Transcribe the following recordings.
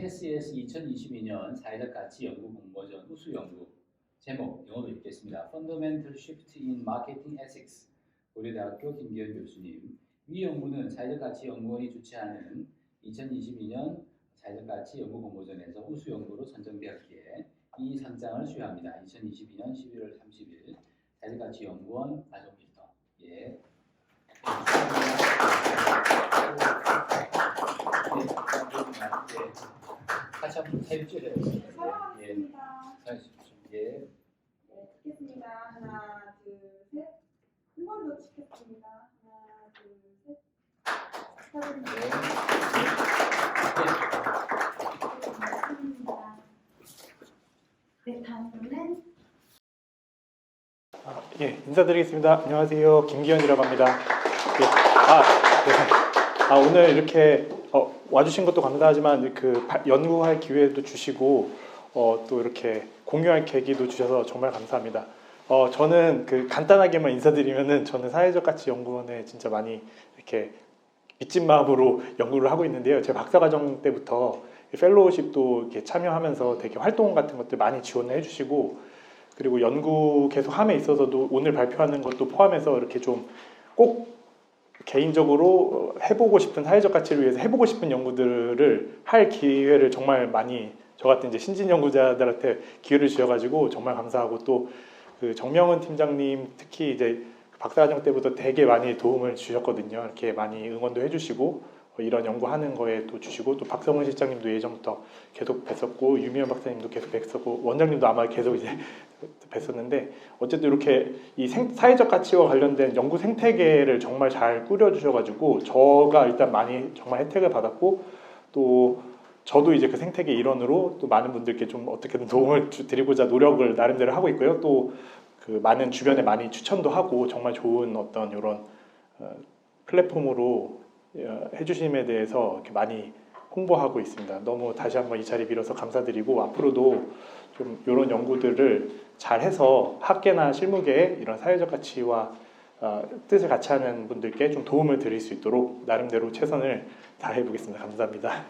SES 2022년 사회적 가치 연구 공모전 우수 연구 제목 영어로 읽겠습니다. Fundamental Shift in Marketing Ethics 고려대학교 김기현 교수님. 위 연구는 사회적 가치 연구원이 주최하는 2022년 사회적 가치 연구 공모전에서 우수 연구로 선정되었기에 이 상장을 수여합니다. 2022년 11월 30일 사회적 가치 연구원 가족 필터. 예. 같이 한번 해주세요. 사랑하겠습니다. 예. 네, 찍겠습니다. 하나, 둘, 셋. 한 번 더 찍겠습니다. 하나, 둘, 셋. 축하드립니다. 네, 다음은 예, 인사드리겠습니다. 안녕하세요. 김기현이라고 합니다. 예, 오늘 이렇게 와주신 것도 감사하지만 연구할 기회도 주시고 또 이렇게 공유할 계기도 주셔서 정말 감사합니다. 저는 간단하게만 인사드리면은 저는 사회적 가치 연구원에 진짜 많이 이렇게 믿진 마음으로 연구를 하고 있는데요. 제 박사과정 때부터 펠로우십도 이렇게 참여하면서 되게 활동 같은 것들 많이 지원을 해주시고, 그리고 연구 계속 함에 있어서도 오늘 발표하는 것도 포함해서 이렇게 좀 꼭 개인적으로 해보고 싶은 사회적 가치를 위해서 해보고 싶은 연구들을 할 기회를 정말 많이 저 같은 이제 신진 연구자들한테 기회를 주셔가지고 정말 감사하고, 또 그 정명은 팀장님 특히 이제 박사과정 때부터 되게 많이 도움을 주셨거든요. 이렇게 많이 응원도 해주시고 이런 연구하는 거에 또 주시고, 또 박성훈 실장님도 예전부터 계속 뵀었고, 유미연 박사님도 계속 뵀었고, 원장님도 아마 계속 이제 뵀었는데, 어쨌든 이렇게 이 사회적 가치와 관련된 연구 생태계를 정말 잘 꾸려주셔가지고 저가 일단 많이 정말 혜택을 받았고, 또 저도 이제 그 생태계 일원으로 또 많은 분들께 좀 어떻게든 도움을 드리고자 노력을 나름대로 하고 있고요. 또 그 많은 주변에 많이 추천도 하고 정말 좋은 어떤 이런 플랫폼으로 해주심에 대해서 이렇게 많이 홍보하고 있습니다. 너무 다시 한번 이 자리 빌어서 감사드리고, 앞으로도 좀 이런 연구들을 잘해서 학계나 실무계에 이런 사회적 가치와 뜻을 같이 하는 분들께 좀 도움을 드릴 수 있도록 나름대로 최선을 다해 보겠습니다. 감사합니다.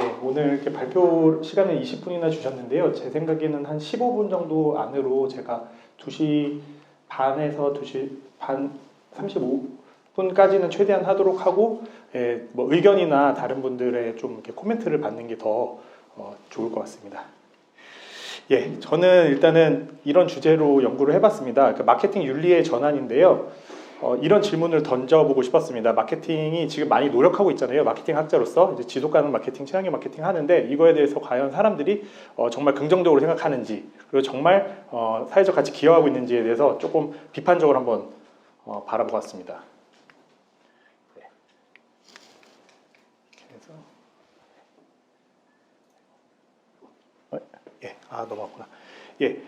예, 오늘 이렇게 발표 시간을 20분이나 주셨는데요. 제 생각에는 한 15분 정도 안으로 제가 2시 반에서 2시 반 35분까지는 최대한 하도록 하고, 뭐 의견이나 다른 분들의 좀 이렇게 코멘트를 받는 게 더 좋을 것 같습니다. 예, 저는 일단은 이런 주제로 연구를 해봤습니다. 마케팅 윤리의 전환인데요. 이런 질문을 던져보고 싶었습니다. 마케팅이 지금 많이 노력하고 있잖아요. 마케팅 학자로서 이제 지속가능 마케팅, 친환경 마케팅 하는데, 이거에 대해서 과연 사람들이 정말 긍정적으로 생각하는지, 그리고 정말 사회적 가치 기여하고 있는지에 대해서 조금 비판적으로 한번 바라보았습니다. 네. 넘어갔구나. 예,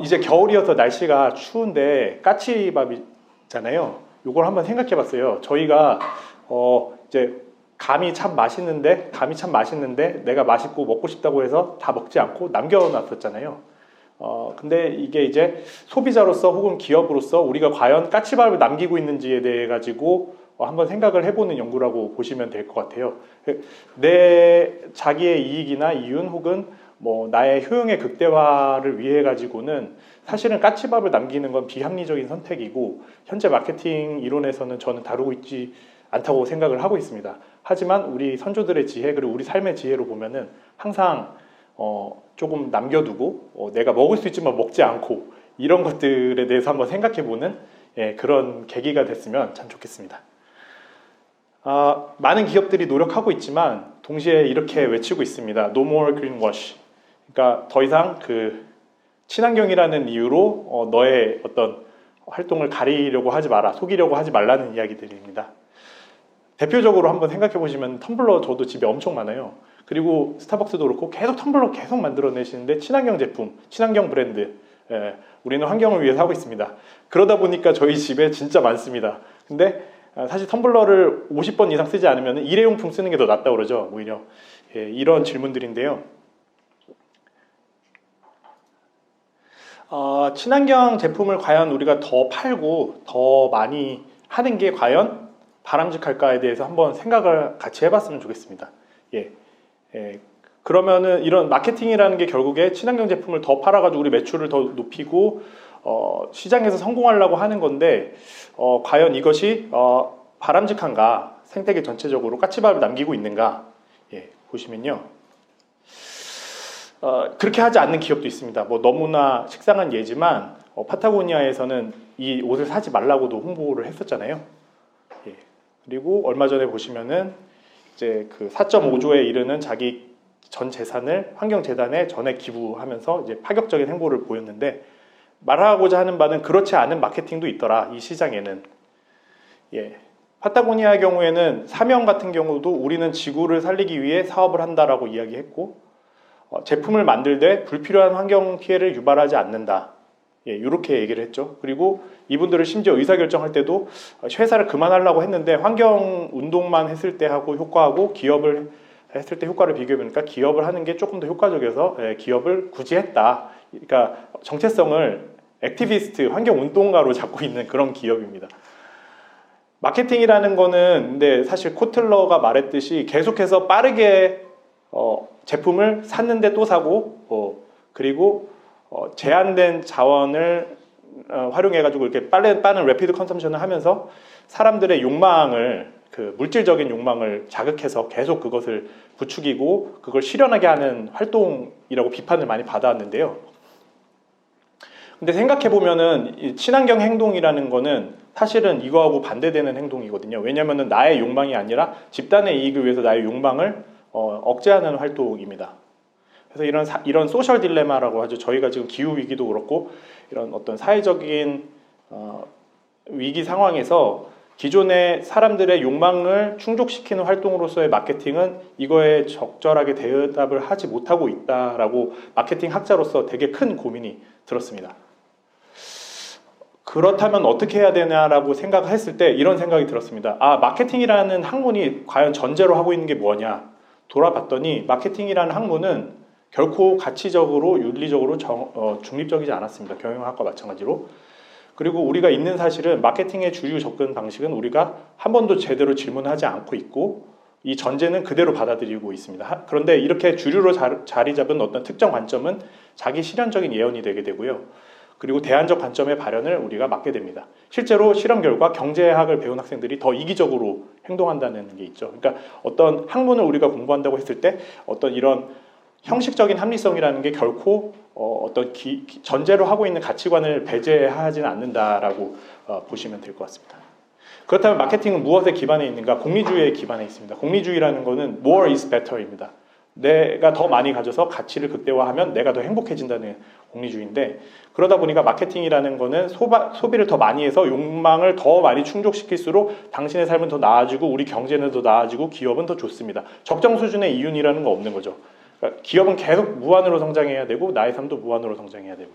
이제 겨울이어서 날씨가 추운데 까치밥이잖아요. 요걸 한번 생각해봤어요. 저희가 이제 감이 참 맛있는데 내가 맛있고 먹고 싶다고 해서 다 먹지 않고 남겨놨었잖아요. 근데 이게 이제 소비자로서 혹은 기업으로서 우리가 과연 까치밥을 남기고 있는지에 대해 가지고 한번 생각을 해보는 연구라고 보시면 될 것 같아요. 내 자기의 이익이나 이윤 혹은 뭐 나의 효용의 극대화를 위해 가지고는 사실은 까치밥을 남기는 건 비합리적인 선택이고, 현재 마케팅 이론에서는 저는 다루고 있지 않다고 생각을 하고 있습니다. 하지만 우리 선조들의 지혜, 그리고 우리 삶의 지혜로 보면은 항상 조금 남겨두고 내가 먹을 수 있지만 먹지 않고, 이런 것들에 대해서 한번 생각해보는 그런 계기가 됐으면 참 좋겠습니다. 많은 기업들이 노력하고 있지만 동시에 이렇게 외치고 있습니다. No more greenwash. 그러니까 더 이상 친환경이라는 이유로 너의 어떤 활동을 가리려고 하지 마라, 속이려고 하지 말라는 이야기들입니다. 대표적으로 한번 생각해 보시면 텀블러 저도 집에 엄청 많아요. 그리고 스타벅스도 그렇고 계속 텀블러 계속 만들어내시는데 친환경 제품, 친환경 브랜드, 우리는 환경을 위해서 하고 있습니다. 그러다 보니까 저희 집에 진짜 많습니다. 근데 사실 텀블러를 50번 이상 쓰지 않으면 일회용품 쓰는 게 더 낫다고 그러죠, 오히려. 이런 질문들인데요. 친환경 제품을 과연 우리가 더 팔고 더 많이 하는 게 과연 바람직할까에 대해서 한번 생각을 같이 해봤으면 좋겠습니다. 예. 그러면은 이런 마케팅이라는 게 결국에 친환경 제품을 더 팔아가지고 우리 매출을 더 높이고 시장에서 성공하려고 하는 건데 과연 이것이 바람직한가, 생태계 전체적으로 까치밥을 남기고 있는가? 예, 보시면요. 그렇게 하지 않는 기업도 있습니다. 뭐 너무나 식상한 예지만 파타고니아에서는 이 옷을 사지 말라고도 홍보를 했었잖아요. 예. 그리고 얼마 전에 보시면은 이제 그 4.5조에 이르는 자기 전 재산을 환경재단에 전액 기부하면서 이제 파격적인 행보를 보였는데 말하고자 하는 바는 그렇지 않은 마케팅도 있더라, 이 시장에는. 예. 파타고니아의 경우에는 사명 같은 경우도 우리는 지구를 살리기 위해 사업을 한다라고 이야기했고 제품을 만들 때 불필요한 환경 피해를 유발하지 않는다. 예, 이렇게 얘기를 했죠. 그리고 이분들은 심지어 의사결정할 때도 회사를 그만하려고 했는데 환경 운동만 했을 때 하고 효과하고 기업을 했을 때 효과를 비교해보니까 기업을 하는 게 조금 더 효과적이어서 기업을 굳이 했다. 그러니까 정체성을 액티비스트, 환경 운동가로 잡고 있는 그런 기업입니다. 마케팅이라는 거는 근데 사실 코틀러가 말했듯이 계속해서 빠르게 제품을 샀는데 또 사고 그리고 제한된 자원을 활용해가지고 이렇게 빠른 래피드 컨섬션을 하면서 사람들의 욕망을 그 물질적인 욕망을 자극해서 계속 그것을 부추기고 그걸 실현하게 하는 활동이라고 비판을 많이 받아왔는데요. 근데 생각해보면은 이 친환경 행동이라는 거는 사실은 이거하고 반대되는 행동이거든요. 왜냐면은 나의 욕망이 아니라 집단의 이익을 위해서 나의 욕망을 억제하는 활동입니다. 그래서 이런 소셜 딜레마라고 하죠. 저희가 지금 기후 위기도 그렇고 이런 어떤 사회적인 위기 상황에서 기존의 사람들의 욕망을 충족시키는 활동으로서의 마케팅은 이거에 적절하게 대답을 하지 못하고 있다라고 마케팅 학자로서 되게 큰 고민이 들었습니다. 그렇다면 어떻게 해야 되냐라고 생각했을 때 이런 생각이 들었습니다. 마케팅이라는 학문이 과연 전제로 하고 있는 게 뭐냐? 돌아봤더니 마케팅이라는 학문은 결코 가치적으로 윤리적으로 중립적이지 않았습니다. 경영학과 마찬가지로. 그리고 우리가 있는 사실은 마케팅의 주류 접근 방식은 우리가 한 번도 제대로 질문하지 않고 있고 이 전제는 그대로 받아들이고 있습니다. 그런데 이렇게 주류로 자리 잡은 어떤 특정 관점은 자기 실현적인 예언이 되게 되고요. 그리고 대안적 관점의 발현을 우리가 막게 됩니다. 실제로 실험 결과 경제학을 배운 학생들이 더 이기적으로 행동한다는 게 있죠. 그러니까 어떤 학문을 우리가 공부한다고 했을 때 어떤 이런 형식적인 합리성이라는 게 결코 어떤 전제로 하고 있는 가치관을 배제하지는 않는다라고 보시면 될 것 같습니다. 그렇다면 마케팅은 무엇에 기반해 있는가? 공리주의에 기반해 있습니다. 공리주의라는 것은 more is better입니다. 내가 더 많이 가져서 가치를 극대화하면 내가 더 행복해진다는 공리주의인데 그러다 보니까 마케팅이라는 거는 소비를 더 많이 해서 욕망을 더 많이 충족시킬수록 당신의 삶은 더 나아지고 우리 경제는 더 나아지고 기업은 더 좋습니다. 적정 수준의 이윤이라는 거 없는 거죠. 그러니까 기업은 계속 무한으로 성장해야 되고 나의 삶도 무한으로 성장해야 되고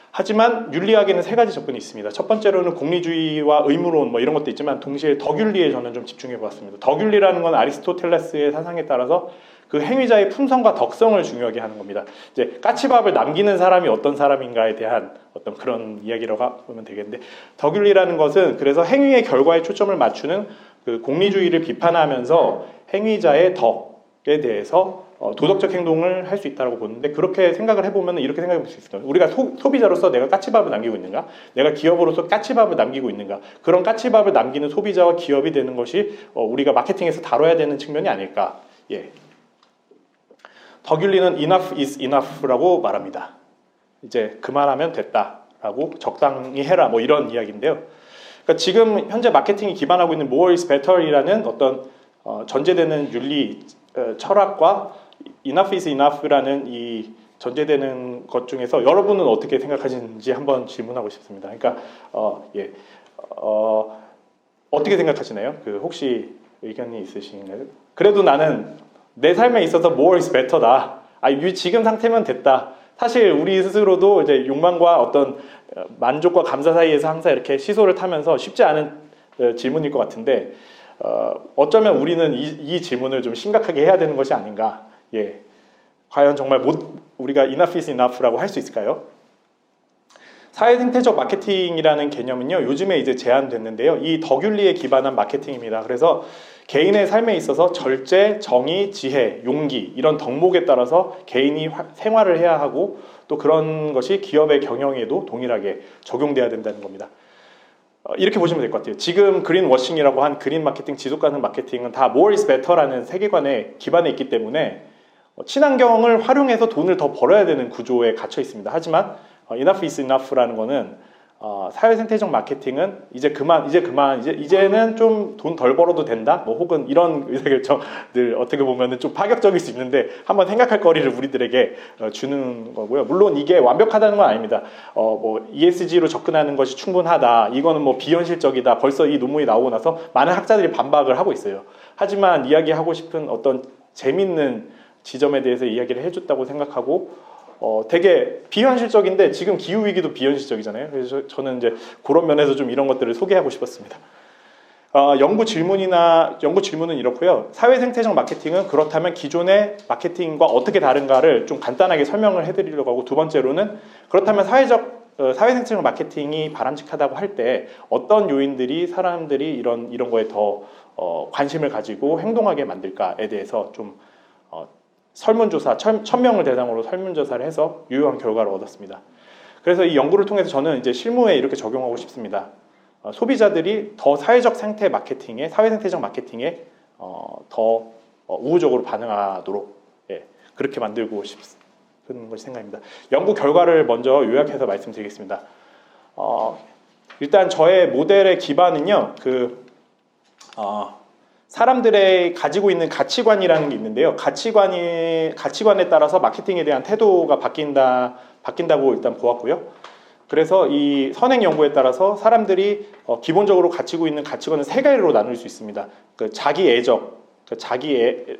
하지만 윤리학에는 세 가지 접근이 있습니다. 첫 번째로는 공리주의와 의무론 뭐 이런 것도 있지만 동시에 덕윤리에 저는 좀 집중해 보았습니다. 덕윤리라는 건 아리스토텔레스의 사상에 따라서 그 행위자의 품성과 덕성을 중요하게 하는 겁니다. 이제 까치밥을 남기는 사람이 어떤 사람인가에 대한 어떤 그런 이야기라고 보면 되겠는데 덕윤리라는 것은 그래서 행위의 결과에 초점을 맞추는 그 공리주의를 비판하면서 행위자의 덕에 대해서 도덕적 행동을 할 수 있다고 보는데 그렇게 생각을 해보면 이렇게 생각해 볼 수 있어요. 우리가 소비자로서 내가 까치밥을 남기고 있는가? 내가 기업으로서 까치밥을 남기고 있는가? 그런 까치밥을 남기는 소비자와 기업이 되는 것이 우리가 마케팅에서 다뤄야 되는 측면이 아닐까? 예. 덕윤리는 enough is enough라고 말합니다. 이제 그만하면 됐다라고 적당히 해라 뭐 이런 이야기인데요. 그러니까 지금 현재 마케팅이 기반하고 있는 more is better이라는 어떤 전제되는 윤리 철학과 enough is enough라는 이 전제되는 것 중에서 여러분은 어떻게 생각하시는지 한번 질문하고 싶습니다. 그러니까 어떻게 생각하시나요? 그 혹시 의견이 있으신가요? 그래도 나는 내 삶에 있어서 more is better다. 지금 상태면 됐다. 사실 우리 스스로도 이제 욕망과 어떤 만족과 감사 사이에서 항상 이렇게 시소를 타면서 쉽지 않은 질문일 것 같은데 어쩌면 우리는 이 질문을 좀 심각하게 해야 되는 것이 아닌가. 과연 정말 우리가 enough is enough라고 할 수 있을까요? 사회 생태적 마케팅이라는 개념은요, 요즘에 이제 제한됐는데요. 이 덕윤리에 기반한 마케팅입니다. 그래서 개인의 삶에 있어서 절제, 정의, 지혜, 용기 이런 덕목에 따라서 개인이 생활을 해야 하고 또 그런 것이 기업의 경영에도 동일하게 적용돼야 된다는 겁니다. 이렇게 보시면 될 것 같아요. 지금 그린워싱이라고 한 그린 마케팅, 지속 가능 마케팅은 다 more is better라는 세계관에 기반해 있기 때문에 친환경을 활용해서 돈을 더 벌어야 되는 구조에 갇혀 있습니다. 하지만 enough is enough라는 거는 사회 생태적 마케팅은 이제는 좀 돈 덜 벌어도 된다, 뭐 혹은 이런 의사결정들 어떻게 보면은 좀 파격적일 수 있는데 한번 생각할 거리를 우리들에게 주는 거고요. 물론 이게 완벽하다는 건 아닙니다. 뭐 ESG로 접근하는 것이 충분하다, 이거는 뭐 비현실적이다, 벌써 이 논문이 나오고 나서 많은 학자들이 반박을 하고 있어요. 하지만 이야기하고 싶은 어떤 재밌는 지점에 대해서 이야기를 해줬다고 생각하고 되게 비현실적인데 지금 기후위기도 비현실적이잖아요. 그래서 저는 이제 그런 면에서 좀 이런 것들을 소개하고 싶었습니다. 연구 질문은 이렇고요. 사회 생태적 마케팅은 그렇다면 기존의 마케팅과 어떻게 다른가를 좀 간단하게 설명을 해드리려고 하고, 두 번째로는 그렇다면 사회 생태적 마케팅이 바람직하다고 할 때 어떤 요인들이 사람들이 이런 거에 더 관심을 가지고 행동하게 만들까에 대해서 좀 설문조사, 1000명을 대상으로 설문조사를 해서 유효한 결과를 얻었습니다. 그래서 이 연구를 통해서 저는 이제 실무에 이렇게 적용하고 싶습니다. 소비자들이 더 사회 생태적 마케팅에 더 우호적으로 반응하도록 그렇게 만들고 싶은 것이 생각입니다. 연구 결과를 먼저 요약해서 말씀드리겠습니다. 일단 저의 모델의 기반은요, 사람들의 가지고 있는 가치관이라는 게 있는데요. 가치관에 따라서 마케팅에 대한 태도가 바뀐다고 일단 보았고요. 그래서 이 선행 연구에 따라서 사람들이 기본적으로 가지고 있는 가치관은 세 가지로 나눌 수 있습니다. 자기 애적,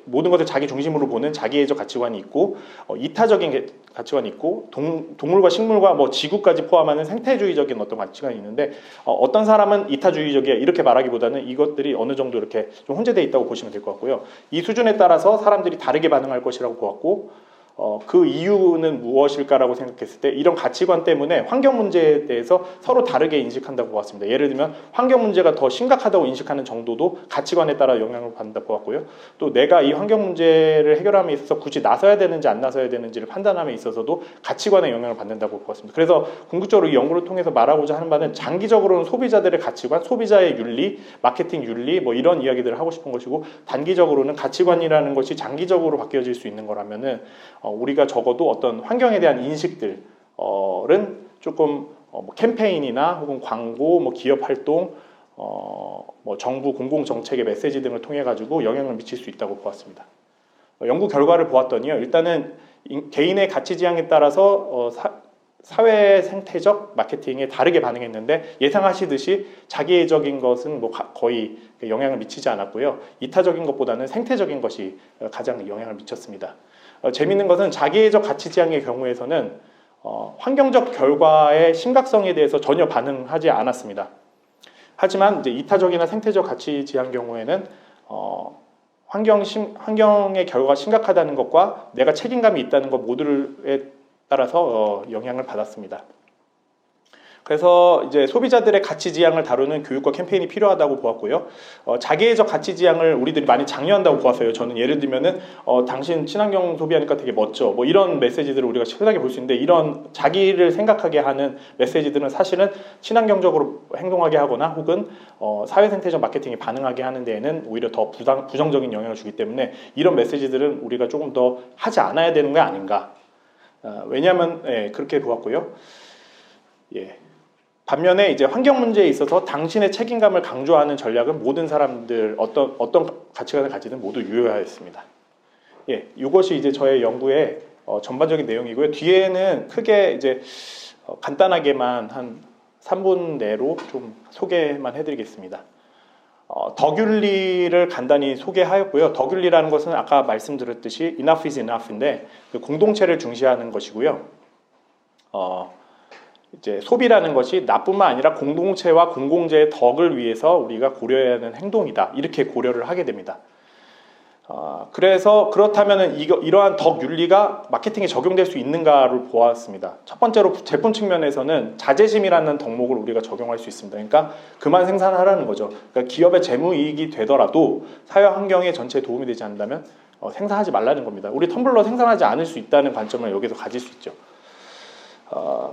모든 것을 자기 중심으로 보는 자기애적 가치관이 있고, 이타적인 가치관이 있고, 동물과 식물과 뭐 지구까지 포함하는 생태주의적인 어떤 가치관이 있는데, 어떤 사람은 이타주의적이야 이렇게 말하기보다는 이것들이 어느 정도 이렇게 좀 혼재되어 있다고 보시면 될 것 같고요. 이 수준에 따라서 사람들이 다르게 반응할 것이라고 보았고, 그 이유는 무엇일까라고 생각했을 때 이런 가치관 때문에 환경 문제에 대해서 서로 다르게 인식한다고 보았습니다. 예를 들면 환경 문제가 더 심각하다고 인식하는 정도도 가치관에 따라 영향을 받는다고 보았고요. 또 내가 이 환경 문제를 해결함에 있어서 굳이 나서야 되는지 안 나서야 되는지를 판단함에 있어서도 가치관에 영향을 받는다고 보았습니다. 그래서 궁극적으로 이 연구를 통해서 말하고자 하는 바는 장기적으로는 소비자들의 가치관, 소비자의 윤리, 마케팅 윤리 뭐 이런 이야기들을 하고 싶은 것이고, 단기적으로는 가치관이라는 것이 장기적으로 바뀌어질 수 있는 거라면은 우리가 적어도 어떤 환경에 대한 인식들은 조금 뭐 캠페인이나 혹은 광고, 뭐 기업 활동, 뭐 정부 공공 정책의 메시지 등을 통해 가지고 영향을 미칠 수 있다고 보았습니다. 연구 결과를 보았더니요, 일단은 개인의 가치 지향에 따라서 사회 생태적 마케팅에 다르게 반응했는데, 예상하시듯이 자기애적인 것은 뭐 거의 영향을 미치지 않았고요. 이타적인 것보다는 생태적인 것이 가장 영향을 미쳤습니다. 재미있는 것은 자기애적 가치 지향의 경우에서는 환경적 결과의 심각성에 대해서 전혀 반응하지 않았습니다. 하지만 이제 이타적이나 생태적 가치 지향 경우에는 환경의 결과가 심각하다는 것과 내가 책임감이 있다는 것 모두에 따라서 영향을 받았습니다. 그래서 이제 소비자들의 가치 지향을 다루는 교육과 캠페인이 필요하다고 보았고요. 자기애적 가치 지향을 우리들이 많이 장려한다고 보았어요. 저는 예를 들면은 당신 친환경 소비하니까 되게 멋져, 뭐 이런 메시지들을 우리가 흔하게 볼 수 있는데, 이런 자기를 생각하게 하는 메시지들은 사실은 친환경적으로 행동하게 하거나 혹은 사회 생태적 마케팅에 반응하게 하는 데에는 오히려 더 부정적인 영향을 주기 때문에 이런 메시지들은 우리가 조금 더 하지 않아야 되는 게 아닌가. 왜냐하면 그렇게 보았고요. 반면에 이제 환경 문제에 있어서 당신의 책임감을 강조하는 전략은 모든 사람들 어떤 가치관을 가지든 모두 유효하였습니다. 이것이 이제 저의 연구의 전반적인 내용이고요. 뒤에는 크게 이제 간단하게만 한 3분 내로 좀 소개만 해드리겠습니다. 덕윤리를 간단히 소개하였고요. 덕윤리라는 것은 아까 말씀드렸듯이 enough is enough인데 공동체를 중시하는 것이고요. 이제 소비라는 것이 나뿐만 아니라 공동체와 공공재의 덕을 위해서 우리가 고려해야 하는 행동이다, 이렇게 고려를 하게 됩니다. 그래서 그렇다면 이러한 덕 윤리가 마케팅에 적용될 수 있는가를 보았습니다. 첫 번째로 제품 측면에서는 자제심이라는 덕목을 우리가 적용할 수 있습니다. 그러니까 그만 생산하라는 거죠. 그러니까 기업의 재무이익이 되더라도 사회 환경에 전체에 도움이 되지 않는다면 생산하지 말라는 겁니다. 우리 텀블러 생산하지 않을 수 있다는 관점을 여기서 가질 수 있죠.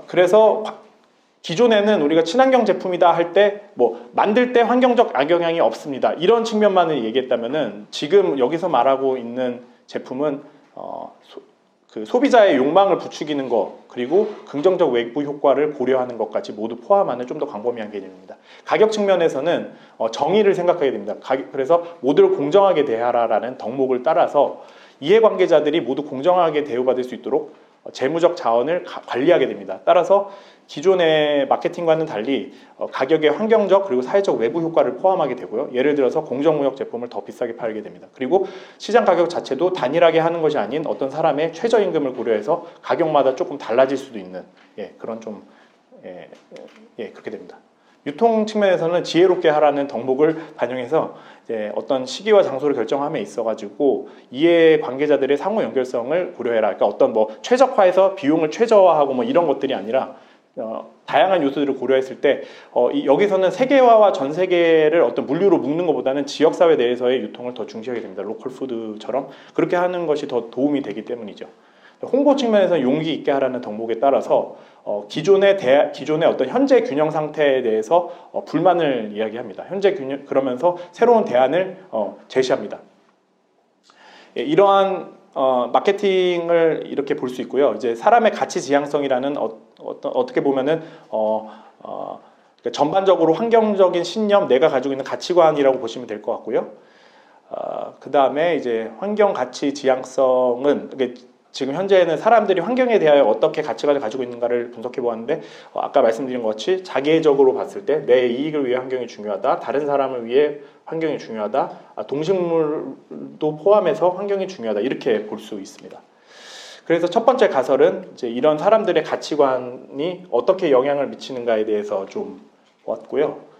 그래서 기존에는 우리가 친환경 제품이다 할 때 뭐 만들 때 환경적 악영향이 없습니다. 이런 측면만을 얘기했다면은 지금 여기서 말하고 있는 제품은 그 소비자의 욕망을 부추기는 것 그리고 긍정적 외부 효과를 고려하는 것까지 모두 포함하는 좀 더 광범위한 개념입니다. 가격 측면에서는 정의를 생각하게 됩니다. 그래서 모두를 공정하게 대하라라는 덕목을 따라서 이해관계자들이 모두 공정하게 대우받을 수 있도록 재무적 자원을 관리하게 됩니다. 따라서 기존의 마케팅과는 달리 가격의 환경적 그리고 사회적 외부 효과를 포함하게 되고요. 예를 들어서 공정무역 제품을 더 비싸게 팔게 됩니다. 그리고 시장 가격 자체도 단일하게 하는 것이 아닌 어떤 사람의 최저임금을 고려해서 가격마다 조금 달라질 수도 있는 그런 좀 그렇게 됩니다. 유통 측면에서는 지혜롭게 하라는 덕목을 반영해서 어떤 시기와 장소를 결정함에 있어가지고 이해 관계자들의 상호 연결성을 고려해라. 그러니까 어떤 뭐 최적화해서 비용을 최저화하고 뭐 이런 것들이 아니라 다양한 요소들을 고려했을 때 여기서는 세계화와 전 세계를 어떤 물류로 묶는 것보다는 지역사회 내에서의 유통을 더 중시하게 됩니다. 로컬 푸드처럼 그렇게 하는 것이 더 도움이 되기 때문이죠. 홍보 측면에서 용기 있게 하라는 덕목에 따라서 기존의 어떤 현재 균형 상태에 대해서 불만을 이야기합니다. 현재 균형 그러면서 새로운 대안을 제시합니다. 이러한 마케팅을 이렇게 볼 수 있고요. 이제 사람의 가치 지향성이라는 어떻게 보면은 전반적으로 환경적인 신념, 내가 가지고 있는 가치관이라고 보시면 될 것 같고요. 그 다음에 이제 환경 가치 지향성은 지금 현재는 사람들이 환경에 대하여 어떻게 가치관을 가지고 있는가를 분석해 보았는데 아까 말씀드린 것 같이 자기애적으로 봤을 때 내 이익을 위해 환경이 중요하다, 다른 사람을 위해 환경이 중요하다, 동식물도 포함해서 환경이 중요하다 이렇게 볼 수 있습니다. 그래서 첫 번째 가설은 이제 이런 사람들의 가치관이 어떻게 영향을 미치는가에 대해서 좀 보았고요.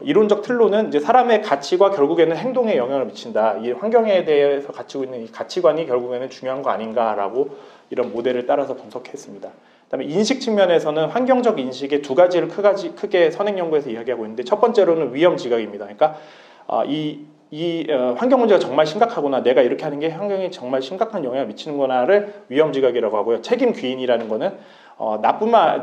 이론적 틀로는 이제 사람의 가치가 결국에는 행동에 영향을 미친다. 이 환경에 대해서 가지고 있는 이 가치관이 결국에는 중요한 거 아닌가라고 이런 모델을 따라서 분석했습니다. 그다음에 인식 측면에서는 환경적 인식의 두 가지를 크게 선행 연구에서 이야기하고 있는데 첫 번째로는 위험 지각입니다. 그러니까 환경 문제가 정말 심각하구나. 내가 이렇게 하는 게 환경에 정말 심각한 영향을 미치는구나를 위험 지각이라고 하고요. 책임 귀인이라는 거는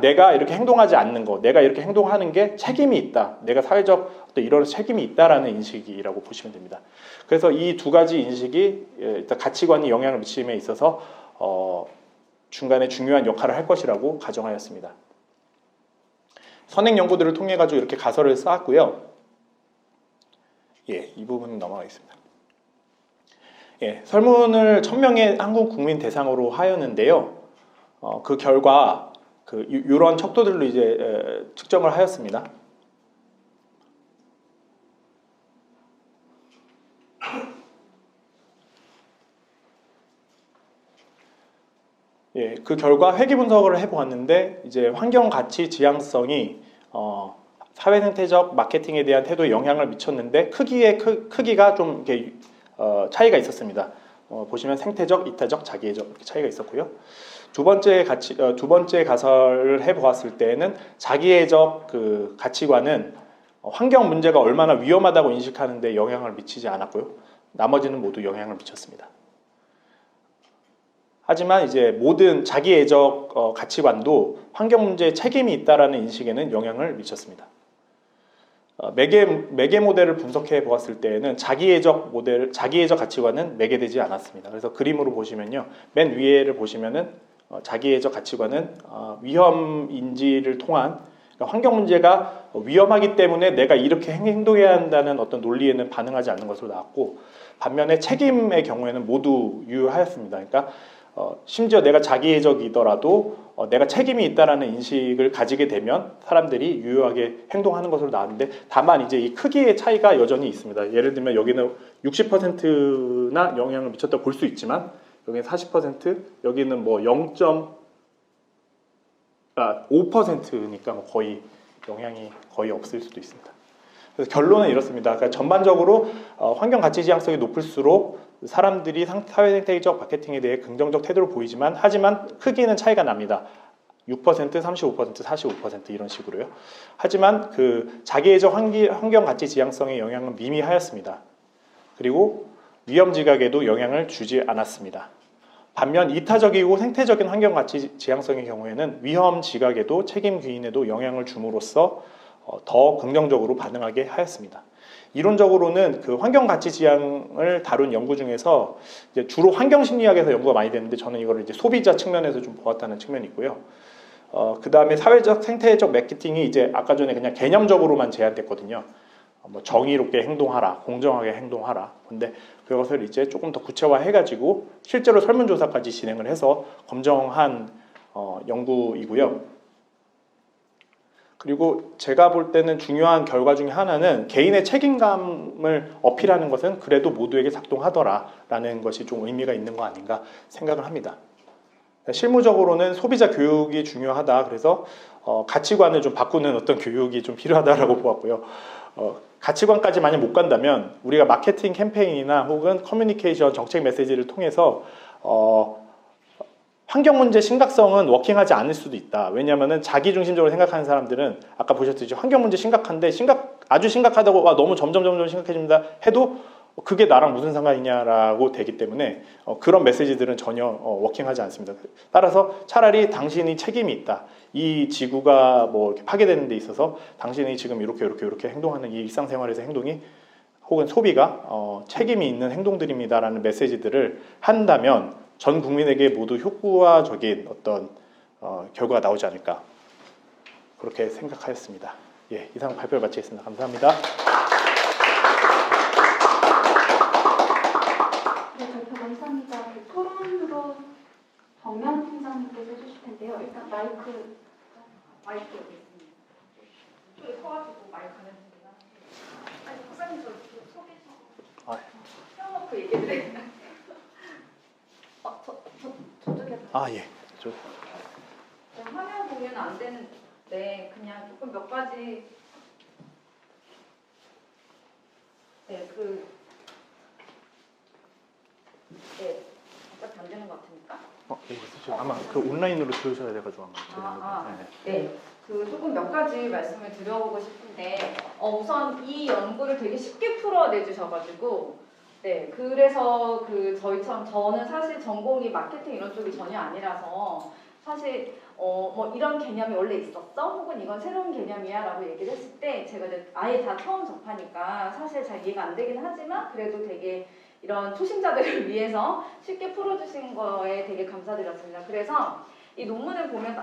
내가 이렇게 행동하지 않는 거, 내가 이렇게 행동하는 게 책임이 있다. 내가 사회적 어떤 이런 책임이 있다라는 인식이라고 보시면 됩니다. 그래서 이 두 가지 인식이 일단 가치관이 영향을 미침에 있어서 중간에 중요한 역할을 할 것이라고 가정하였습니다. 선행 연구들을 통해 가지고 이렇게 가설을 쌓았고요. 이 부분은 넘어가겠습니다. 설문을 1000명의 한국 국민 대상으로 하였는데요. 그 결과 이런 척도들로 이제 측정을 하였습니다. 그 결과 회귀 분석을 해보았는데 이제 환경 가치 지향성이 사회 생태적 마케팅에 대한 태도에 영향을 미쳤는데 크기가 좀 이렇게 차이가 있었습니다. 보시면 생태적, 이타적, 자기애적 이렇게 차이가 있었고요. 두 번째 가설을 해보았을 때에는 자기애적 그 가치관은 환경 문제가 얼마나 위험하다고 인식하는데 영향을 미치지 않았고요. 나머지는 모두 영향을 미쳤습니다. 하지만 이제 모든 자기애적 가치관도 환경 문제에 책임이 있다라는 인식에는 영향을 미쳤습니다. 매개 모델을 분석해 보았을 때에는 자기애적 가치관은 매개되지 않았습니다. 그래서 그림으로 보시면요, 맨 위에를 보시면은 자기애적 가치관은 위험 인지를 통한 그러니까 환경 문제가 위험하기 때문에 내가 이렇게 행동해야 한다는 어떤 논리에는 반응하지 않는 것으로 나왔고, 반면에 책임의 경우에는 모두 유효하였습니다. 그러니까 심지어 내가 자기애적이더라도 내가 책임이 있다라는 인식을 가지게 되면 사람들이 유효하게 행동하는 것으로 나왔는데, 다만 이제 이 크기의 차이가 여전히 있습니다. 예를 들면 여기는 60%나 영향을 미쳤다고 볼 수 있지만 여기는 40%, 여기는 뭐 0.5%니까 뭐 거의 영향이 거의 없을 수도 있습니다. 그래서 결론은 이렇습니다. 그러니까 전반적으로 환경 가치 지향성이 높을수록 사람들이 사회 생태적 마케팅에 대해 긍정적 태도를 보이지만 하지만 크기는 차이가 납니다. 6%, 35%, 45% 이런 식으로요. 하지만 그 자기애적 환경 가치 지향성의 영향은 미미하였습니다. 그리고 위험 지각에도 영향을 주지 않았습니다. 반면 이타적이고 생태적인 환경 가치 지향성의 경우에는 위험 지각에도 책임 귀인에도 영향을 줌으로써 더 긍정적으로 반응하게 하였습니다. 이론적으로는 그 환경 가치 지향을 다룬 연구 중에서 이제 주로 환경 심리학에서 연구가 많이 되는데 저는 이거를 이제 소비자 측면에서 좀 보았다는 측면이 있고요. 그 다음에 사회적 생태적 마케팅이 이제 아까 전에 그냥 개념적으로만 제한됐거든요. 뭐 정의롭게 행동하라, 공정하게 행동하라. 근데 그것을 이제 조금 더 구체화해가지고 실제로 설문조사까지 진행을 해서 검증한 연구이고요. 그리고 제가 볼 때는 중요한 결과 중에 하나는 개인의 책임감을 어필하는 것은 그래도 모두에게 작동하더라라는 것이 좀 의미가 있는 거 아닌가 생각을 합니다. 실무적으로는 소비자 교육이 중요하다. 그래서 가치관을 좀 바꾸는 어떤 교육이 좀 필요하다라고 보았고요. 가치관까지 만약 못 간다면 우리가 마케팅 캠페인이나 혹은 커뮤니케이션 정책 메시지를 통해서 환경 문제 심각성은 워킹하지 않을 수도 있다. 왜냐하면 자기 중심적으로 생각하는 사람들은 아까 보셨듯이 환경 문제 심각한데 아주 심각하다고 너무 점점 심각해집니다 해도 그게 나랑 무슨 상관이냐라고 되기 때문에 그런 메시지들은 전혀 워킹하지 않습니다. 따라서 차라리 당신이 책임이 있다. 이 지구가 뭐 이렇게 파괴되는 데 있어서 당신이 지금 이렇게 행동하는 이 일상생활에서 행동이 혹은 소비가 책임이 있는 행동들입니다라는 메시지들을 한다면 전 국민에게 모두 효과적인 어떤 결과가 나오지 않을까 그렇게 생각하였습니다. 예, 이상 발표를 마치겠습니다. 감사합니다. 네, 발표 감사합니다. 그 토론으로 정면 팀장님께서 해주실 텐데요. 일단 마이크 여기 있습니다. 이쪽에 서가지고 마이크는 됩니다. 아니, 박사님 저 소개 좀 펴놓고 얘기해 드려요. 저쪽에. 예. 화면 공유는 안 되는데 그냥 조금 몇 가지 어차피 안 되는 것 같으니까. 여기 있으시죠. 아마 그 온라인으로 들으셔야 돼가지고 아마. 네. 그 조금 몇 가지 말씀을 드려보고 싶은데 우선 이 연구를 되게 쉽게 풀어내 주셔가지고 그래서 저는 사실 전공이 마케팅 이런 쪽이 전혀 아니라서 사실 뭐 이런 개념이 원래 있었어? 혹은 이건 새로운 개념이야? 라고 얘기를 했을 때 제가 아예 다 처음 접하니까 사실 잘 이해가 안 되긴 하지만 그래도 되게 이런 초심자들을 위해서 쉽게 풀어주신 거에 되게 감사드렸습니다. 그래서 이 논문을 보면서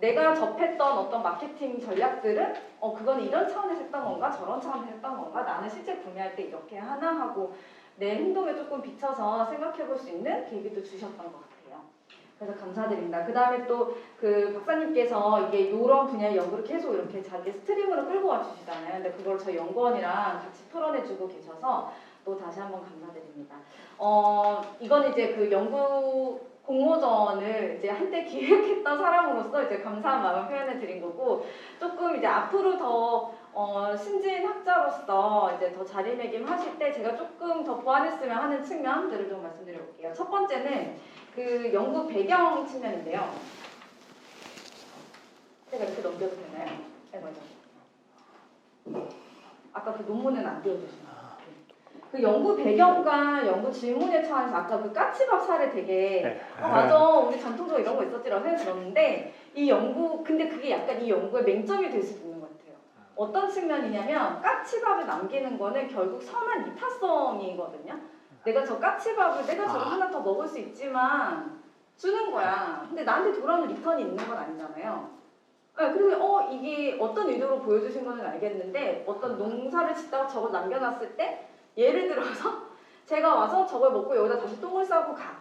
내가 접했던 어떤 마케팅 전략들은 그거는 이런 차원에서 했던 건가 저런 차원에서 했던 건가 나는 실제 구매할 때 이렇게 하나 하고 내 행동에 조금 비춰서 생각해 볼 수 있는 계기도 주셨던 것 같아요. 그래서 감사드립니다. 그 다음에 또 그 박사님께서 이게 이런 분야의 연구를 계속 이렇게 자기 스트림으로 끌고 와 주시잖아요. 근데 그걸 저희 연구원이랑 같이 풀어내주고 계셔서 또 다시 한번 감사드립니다. 이건 이제 그 연구 공모전을 이제 한때 기획했던 사람으로서 이제 감사한 마음을 표현해 드린 거고 조금 이제 앞으로 더 신진 학자로서 이제 더 자리매김하실 때 제가 조금 더 보완했으면 하는 측면들을 좀 말씀드려 볼게요. 첫 번째는 그 연구 배경 측면인데요. 제가 이렇게 넘겨도 되나요? 네, 맞아요. 아까 그 논문은 안 띄워주시나요? 그 연구 배경과 연구 질문의 차원에서 아까 그 까치밥 사례 되게 맞아 우리 전통적으로 이런 거 있었지라고 생각이 들었는데 이 연구 근데 그게 약간 이 연구의 맹점이 될 수도 있는 것 같아요. 어떤 측면이냐면 까치밥을 남기는 거는 결국 선한 이타성이거든요. 내가 저 까치밥을 내가 저거 하나 더 먹을 수 있지만 주는 거야. 근데 나한테 돌아오는 리턴이 있는 건 아니잖아요. 그래서 이게 어떤 의도로 보여주신 거는 알겠는데 어떤 농사를 짓다가 저걸 남겨놨을 때 예를 들어서 제가 와서 저걸 먹고 여기다 다시 똥을 싸고 가.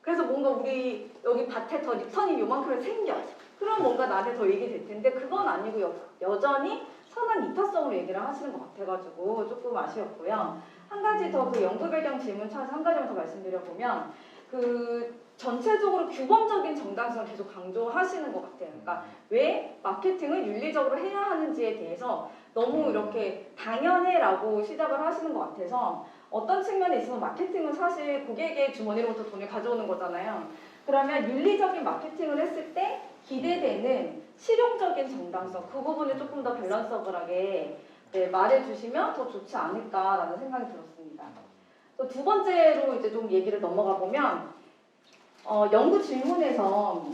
그래서 뭔가 우리 여기 밭에 더 리턴이 요만큼은 생겨. 그럼 뭔가 나한테 더 얘기 될 텐데 그건 아니고 여전히 선한 이타성으로 얘기를 하시는 것 같아가지고 조금 아쉬웠고요. 한 가지 더 그 연구 배경 질문 차에서 한 가지만 더 말씀드려보면 그 전체적으로 규범적인 정당성을 계속 강조하시는 것 같아요. 그러니까 왜 마케팅을 윤리적으로 해야 하는지에 대해서 너무 이렇게 당연해라고 시작을 하시는 것 같아서 어떤 측면에 있어서 마케팅은 사실 고객의 주머니로부터 돈을 가져오는 거잖아요. 그러면 윤리적인 마케팅을 했을 때 기대되는 실용적인 정당성 그 부분을 조금 더 밸런서블하게 말해주시면 더 좋지 않을까라는 생각이 들었습니다. 또 두 번째로 이제 좀 얘기를 넘어가 보면 연구 질문에서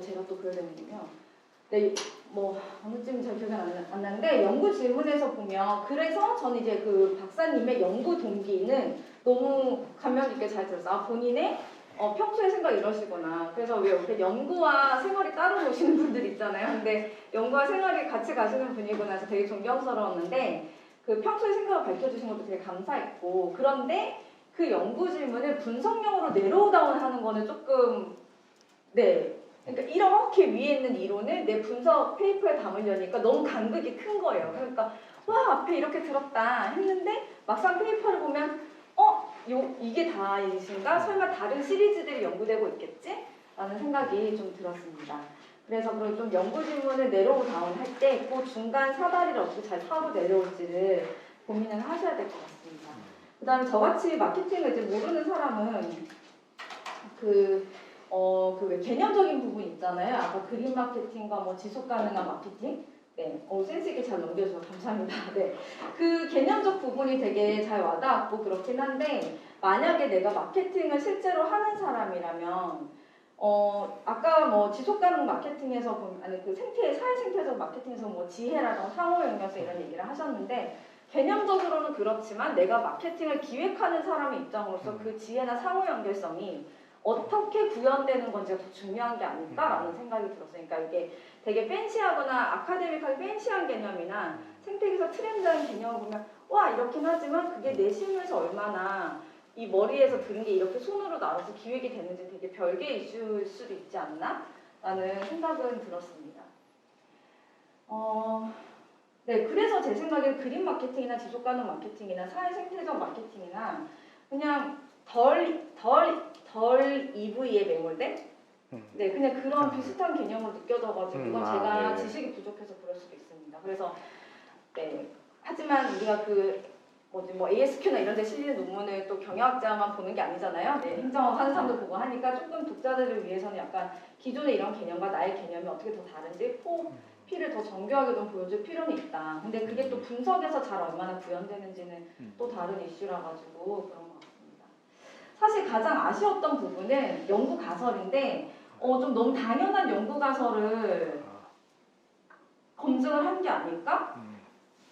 제가 또 그래야 되는군요. 네, 뭐 어느쯤 잘 기억이 안 나는데 연구 질문에서 보면 그래서 저는 이제 그 박사님의 연구 동기는 너무 감명 깊게 잘 들었어요. 본인의 평소에 생각 이러시구나. 그래서 왜 이렇게 연구와 생활이 따로 노시는 분들 있잖아요. 근데 연구와 생활이 같이 가시는 분이고 나서 되게 존경스러웠는데 그 평소에 생각을 밝혀주신 것도 되게 감사했고 그런데 그 연구 질문을 분석형으로 내로우다운 하는 거는 조금 그러니까 이렇게 위에 있는 이론을 내 분석 페이퍼에 담으려니까 너무 간극이 큰 거예요. 그러니까 와 앞에 이렇게 들었다 했는데 막상 페이퍼를 보면 이게 다이신가? 설마 다른 시리즈들이 연구되고 있겠지? 라는 생각이 좀 들었습니다. 그래서 그런 좀 연구 질문을 내로우 다운 할 때 그 중간 사다리를 어떻게 잘 타고 내려올지를 고민을 하셔야 될 것 같습니다. 그 다음에 저같이 마케팅을 이제 모르는 사람은 왜 개념적인 부분 있잖아요. 아까 그린 마케팅과 뭐 지속 가능한 마케팅. 센스 있게 잘 넘겨줘서 감사합니다. 그 개념적 부분이 되게 잘 와닿았고 그렇긴 한데 만약에 내가 마케팅을 실제로 하는 사람이라면 아까 뭐 지속 가능 마케팅에서 보면 그 사회 생태적 마케팅에서 뭐 지혜라든가 상호 영역성 이런 얘기를 하셨는데 개념적으로는 그렇지만 내가 마케팅을 기획하는 사람의 입장으로서 그 지혜나 상호 연결성이 어떻게 구현되는 건지가 더 중요한 게 아닐까라는 생각이 들었어요. 그러니까 이게 되게 팬시하거나 아카데믹하게 팬시한 개념이나 생태계에서 트렌드한 개념을 보면 와 이렇긴 하지만 그게 내 실무에서 얼마나 이 머리에서 들은 게 이렇게 손으로 나눠서 기획이 되는지 되게 별개의 이슈일 수도 있지 않나? 라는 생각은 들었습니다. 그래서 제 생각에 그린 마케팅이나 지속 가능 마케팅이나 사회 생태적 마케팅이나 그냥 덜 EV에 매몰된? 그냥 그런 비슷한 개념으로 느껴져가지고 이건 제가 지식이 부족해서 그럴 수도 있습니다. 그래서 하지만 우리가 뭐 ASQ나 이런 데 실리는 논문을 또 경영학자만 보는 게 아니잖아요. 행정학 하는 사람도 보고 하니까 조금 독자들을 위해서는 약간 기존의 이런 개념과 나의 개념이 어떻게 더 다른지 P를 더 정교하게 좀 보여줄 필요는 있다. 근데 그게 또 분석에서 잘 얼마나 구현되는지는 또 다른 이슈라 가지고 그런 것 같습니다. 사실 가장 아쉬웠던 부분은 연구 가설인데 좀 너무 당연한 연구 가설을 검증을 한 게 아닐까?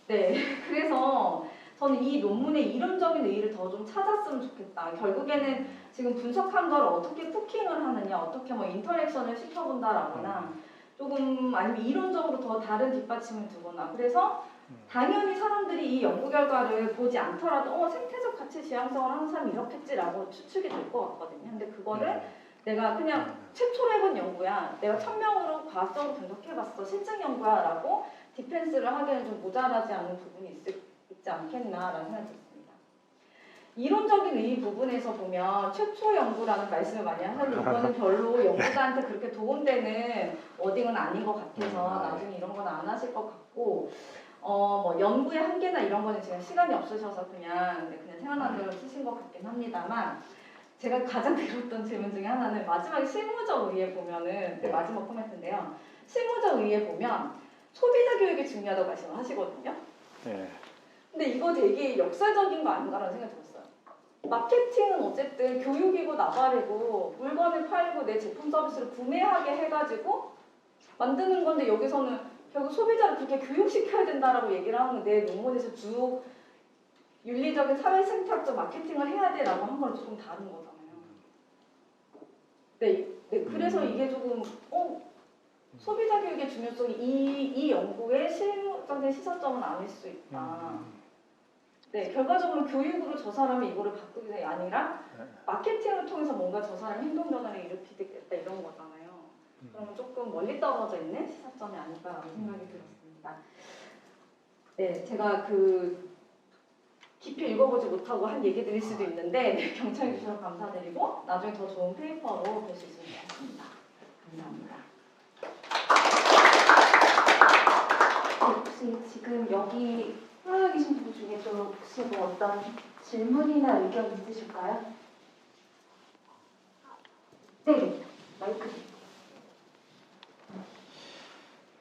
그래서 저는 이 논문의 이론적인 의의를 더 좀 찾았으면 좋겠다. 결국에는 지금 분석한 걸 어떻게 쿠킹을 하느냐, 어떻게 뭐 인터랙션을 시켜본다라거나 조금 아니면 이론적으로 더 다른 뒷받침을 두거나 그래서 당연히 사람들이 이 연구 결과를 보지 않더라도 생태적 가치 지향성을 하는 사람이 이렇겠지라고 추측이 될 것 같거든요. 근데 그거를 내가 그냥 최초로 해본 연구야. 내가 1000명으로 과학적으로 분석해봤어. 실증 연구야 라고 디펜스를 하기에는 좀 모자라지 않은 부분이 있지 않겠나라는 생각이 들었습니다. 이론적인 이 부분에서 보면 최초 연구라는 말씀을 많이 하셨는데 이거는 별로 연구자한테 그렇게 도움되는 워딩은 아닌 것 같아서 나중에 이런 건 안 하실 것 같고 뭐 연구의 한계나 이런 거는 지금 시간이 없으셔서 그냥 생각나는 대로 쓰신 것 같긴 합니다만 제가 가장 들었던 질문 중에 하나는 마지막에 실무적 의의에 보면은 마지막 코멘트인데요. 실무적 의의에 보면 소비자 교육이 중요하다고 말씀을 하시거든요. 근데 이거 되게 역사적인 거 아닌가라는 생각이 들었어요. 마케팅은 어쨌든 교육이고 나발이고 물건을 팔고 내 제품 서비스를 구매하게 해가지고 만드는 건데 여기서는 결국 소비자를 그렇게 교육시켜야 된다라고 얘기를 하는 내 논문에서 쭉 윤리적인 사회생태학적 마케팅을 해야 돼라고 한 거랑 조금 다른 거잖아요. 그래서 이게 조금 소비자 교육의 중요성이 이 연구의 실무적인 시사점은 아닐 수 있다. 결과적으로 교육으로 저 사람이 이거를 바꾸는 게 아니라 마케팅을 통해서 뭔가 저 사람의 행동 변화를 일으키겠다 이런 거잖아요. 그러면 조금 멀리 떨어져 있는 시사점이 아닐까라는 생각이 들었습니다. 제가 깊이 읽어보지 못하고 한 얘기들일 수도 있는데 경청해 주셔서 감사드리고 나중에 더 좋은 페이퍼로 볼 수 있으면 좋겠습니다. 감사합니다. 혹시 지금 여기 풀어 계신 분 중에 또 혹시 뭐 어떤 질문이나 의견 있으실까요? 네, 마이크.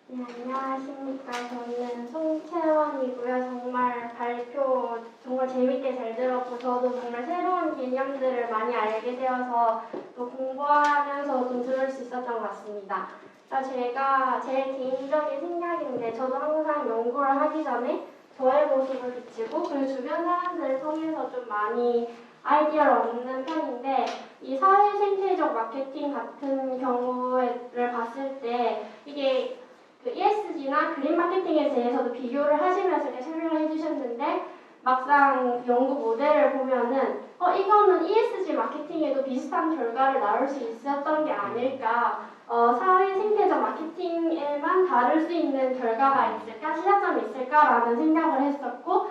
네, 안녕하십니까. 저는 송채원이고요. 정말 발표 정말 재밌게 잘 들었고 저도 정말 새로운 개념들을 많이 알게 되어서 또 공부하면서 좀 들을 수 있었던 것 같습니다. 제가 제 개인적인 생각인데 저도 항상 연구를 하기 전에 저의 모습을 비추고 그리고 주변 사람들을 통해서 좀 많이 아이디어를 얻는 편인데 이 사회생태적 마케팅 같은 경우를 봤을 때 이게 그 ESG나 그린 마케팅에 대해서도 비교를 하시면서 이렇게 설명을 해주셨는데 막상 연구 모델을 보면은 이거는 ESG 마케팅에도 비슷한 결과를 나올 수 있었던 게 아닐까. 사회 생태적 마케팅에만 다를 수 있는 결과가 있을까, 시사점이 있을까라는 생각을 했었고,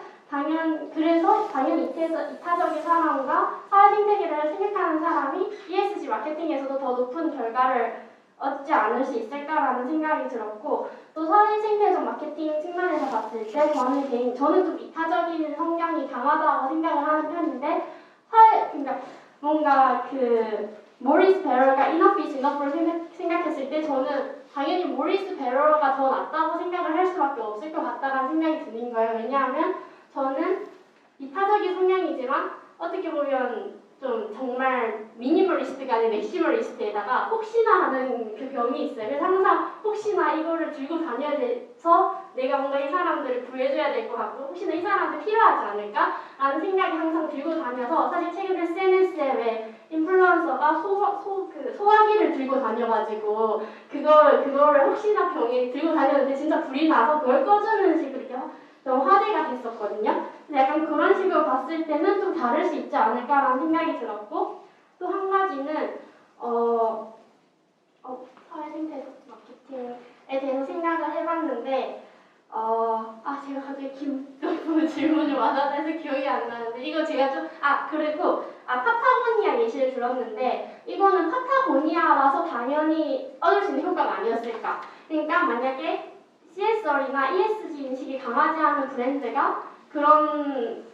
그래서 당연히 이타적인 사람과 사회 생태계를 생각하는 사람이 ESG 마케팅에서도 더 높은 결과를 얻지 않을 수 있을까라는 생각이 들었고, 또 사회 생태적 마케팅 측면에서 봤을 때 저는 좀 이타적인 성향이 강하다고 생각을 하는 편인데, 그러니까 뭔가 모리스 베럴과 Enough is Enough를 생각했을 때 저는 당연히 모리스 베럴가 더 낫다고 생각을 할 수밖에 없을 것 같다는 생각이 드는 거예요. 왜냐하면 저는 이타적인 성향이지만 어떻게 보면 좀 정말 미니멀리스트가 아닌 맥시멀리스트에다가 혹시나 하는 그 병이 있어요. 그래서 항상 혹시나 이거를 들고 다녀야 돼서 내가 뭔가 이 사람들을 구해줘야 될 것 같고 혹시나 이 사람한테 필요하지 않을까? 라는 생각이 항상 들고 다녀서 사실 최근에 SNS에 왜 인플루언서가 소화기를 들고 다녀가지고 그거를 혹시나 병에 들고 다녔는데 진짜 불이 나서 그걸 꺼주는 식으로 이렇게 좀 화제가 됐었거든요. 약간 그런 식으로 봤을 때는 좀 다를 수 있지 않을까라는 생각이 들었고 또 한 가지는 사회생태적 마케팅에 대해서 생각을 해봤는데 제가 갑자기 질문을 맞아서 기억이 안 나는데 이거 제가 그리고 파타고니아 예시를 들었는데 이거는 파타고니아라서 당연히 얻을 수 있는 효과가 아니었을까. 그러니까 만약에 CSR이나 ESG 인식이 강하지 않은 브랜드가 그런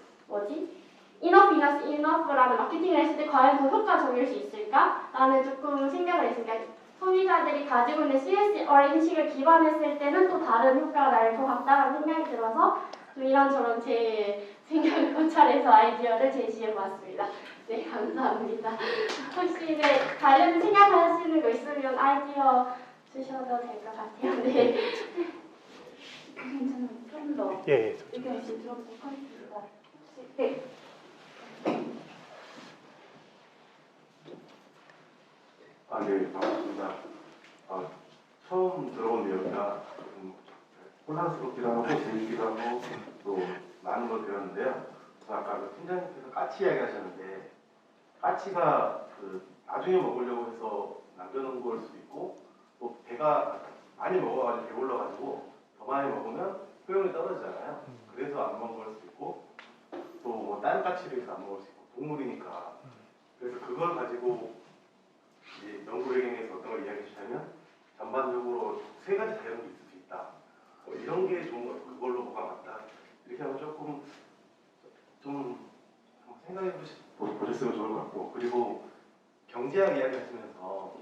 Enough is Enough라는 마케팅을 했을 때 과연 더 효과적일 수 있을까? 라는 조금 생각을 했습니다. 소비자들이 가지고 있는 CSR 인식을 기반했을 때는 또 다른 효과가 날 것 같다는 생각이 들어서 좀 이런저런 제 생각을 관찰해서 아이디어를 제시해보았습니다. 네, 감사합니다. 혹시 관련 생각하시는 거 있으면 아이디어 주셔도 될 것 같아요. 네. 괜찮아요. 좀 더 예. 의견 있으면 들어보도록 하겠습니다. 혹시 네. 네, 반갑습니다. 처음 들어본 내용이라 좀 혼란스럽기도 하고 재밌기도 하고 또 많은 걸 배웠는데요. 아까 팀장님께서 까치 이야기 하셨는데 까치가 나중에 먹으려고 해서 남겨놓은 걸 수도 있고 또 배가 많이 먹어가지고 배불러가지고 더 많이 먹으면 효용이 떨어지잖아요. 그래서 안 먹을 수도 있고 또 다른 까치를 해서 안 먹을 수 있고 동물이니까 그래서 그걸 가지고 이제 연구 배경에서 어떤 걸 이야기해 주시냐면 전반적으로 세 가지 다른 게 있을 수 있다. 이런 게 좋은 거 그걸로 뭐가 맞다. 이렇게 하면 조금 좀 생각해 보셨으면 좋을 것 같고 그리고 경제학 이야기 하시면서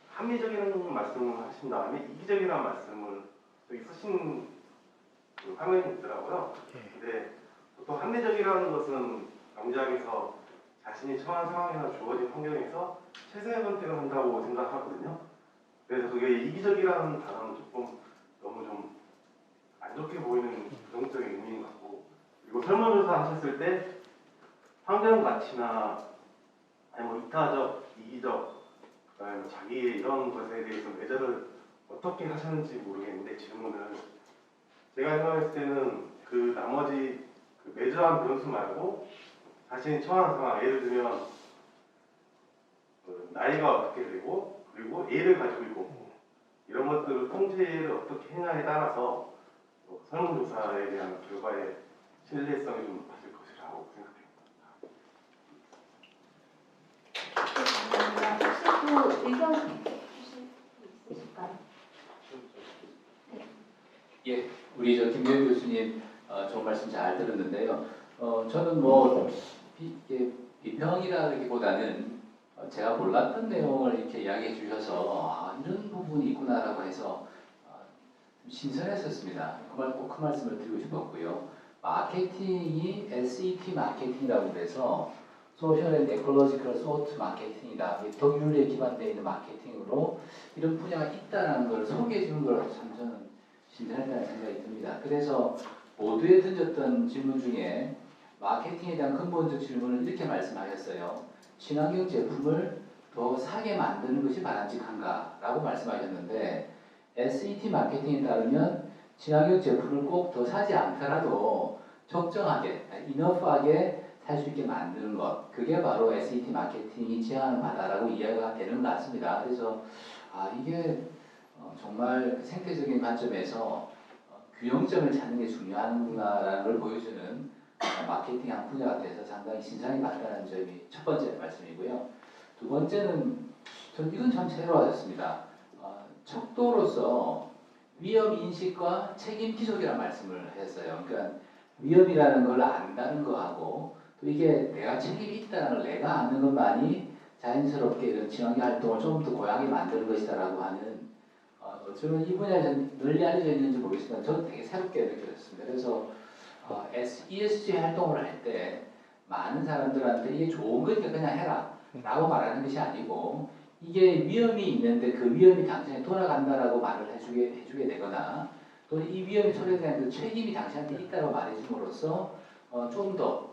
합리적이라는 말씀을 하신 다음에 이기적이라는 말씀을 여기 쓰신 그 화면이 있더라고요. 근데 보통 합리적이라는 것은 경제학에서 자신이 처한 상황이나 주어진 환경에서 최선의 선택을 한다고 생각하거든요. 그래서 그게 이기적이라는 단어는 조금 너무 좀 안 좋게 보이는 부정적인 의미인 것 같고 그리고 설문조사 하셨을 때 환경 가치나 아니면 이타적, 이기적, 그다음에 자기의 이런 것에 대해서 매저를 어떻게 하셨는지 모르겠는데 질문을 제가 생각했을 때는 그 나머지 그 매저한 변수 말고 자신이 처한 상황, 예를 들면 나이가 어떻게 되고 그리고 애를 가지고 있고 이런 것들을 통제를 어떻게 했냐에 따라서 설문조사에 대한 결과의 신뢰성이 좀 높아질 것이라고 생각합니다. 감사합니다. 혹시 또 의견 주실 수 있으실까요? 예, 우리 김경일 교수님 좋은 말씀 잘 들었는데요. 저는 뭐 비평이라기보다는 제가 몰랐던 내용을 이렇게 이야기해 주셔서 이런 부분이 있구나라고 해서 좀 신선했었습니다. 꼭 그 말씀을 드리고 싶었고요. 마케팅이 SET 마케팅이라고 해서 소셜 앤 에콜로지컬 소트 마케팅이다. 덕윤리에 기반되어 있는 마케팅으로 이런 분야가 있다는 걸 소개해 주는 걸 참 저는 신선했다는 생각이 듭니다. 그래서 모두에 던졌던 질문 중에 마케팅에 대한 근본적 질문을 이렇게 말씀하셨어요. 친환경 제품을 더 사게 만드는 것이 바람직한가? 라고 말씀하셨는데 SET 마케팅에 따르면 친환경 제품을 꼭 더 사지 않더라도 적정하게, 이너프하게 살 수 있게 만드는 것, 그게 바로 SET 마케팅이 지향하는 바다라고 이해가 되는 것 같습니다. 그래서 이게 정말 생태적인 관점에서 균형점을 찾는 게 중요하구나라는 걸 보여주는 마케팅 한 분야가 돼서 상당히 신상이 같다는 점이 첫 번째 말씀이고요. 두 번째는 전 이건 참 새로워졌습니다. 척도로서 위험 인식과 책임 기속이라는 말씀을 했어요. 그러니까 위험이라는 걸 안다는 거하고 또 이게 내가 책임이 있다는 걸 내가 아는 것만이 자연스럽게 이런 친환경 활동을 좀 더 고양하게 만드는 것이다라고 하는 저는 이 분야에 널리 알려져 있는지 모르겠지만 저는 되게 새롭게 느껴졌습니다. 그래서 ESG 활동을 할 때 많은 사람들한테 이게 좋은 거니까 그냥 해라 라고 말하는 것이 아니고 이게 위험이 있는데 그 위험이 당신에 돌아간다라고 말을 해주게 되거나 또는 이 위험이 초래된 그 책임이 당신한테 있다고 말해줌으로써 좀 더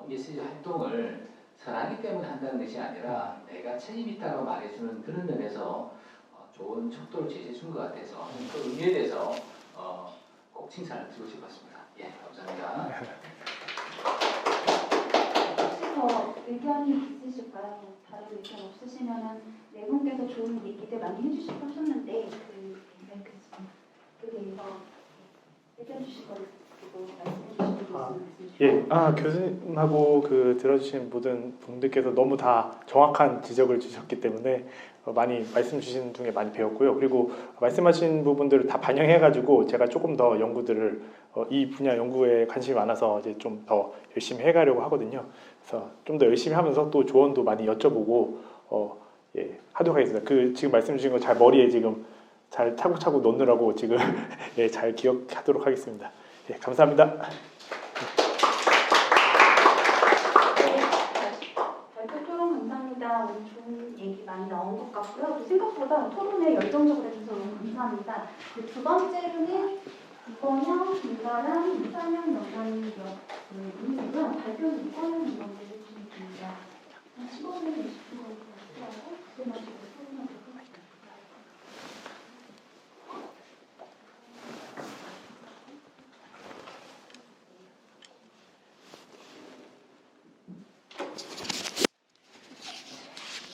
ESG 활동을 선하기 때문에 한다는 것이 아니라 내가 책임이 있다고 말해주는 그런 면에서 좋은 척도를 제시해 준 것 같아서 그 의미에 대해서 꼭 칭찬을 드리고 싶었습니다. 예, 감사합니다. 혹시 더 의견이 있으실까요? 다른 의견 없으시면은 네 분께서 좋은 얘기들 많이 해주시고 하셨는데 그 대해서 의견 주실 거 있고 말씀해 주실 거 있으면 예, 교수님하고 들어주신 모든 분들께서 너무 다 정확한 지적을 주셨기 때문에 많이 말씀 주신 중에 많이 배웠고요. 그리고 말씀하신 부분들을 다 반영해가지고 제가 조금 더 연구들을 이 분야 연구에 관심이 많아서 이제 좀 더 열심히 해가려고 하거든요. 그래서 좀 더 열심히 하면서 또 조언도 많이 여쭤보고 하도록 하겠습니다. 지금 말씀 주신 거 잘 머리에 지금 잘 차곡차곡 넣느라고 지금 잘 기억하도록 하겠습니다. 예, 감사합니다. 발표 토론 감사합니다. 오늘 좋은 얘기 많이 나온 것 같고요. 또 생각보다 토론에 열정적으로 해주셔서 너무 감사합니다. 두 번째로는 이번형, 인가랑 이상형 연관이고요. 발표는 이번형 연관이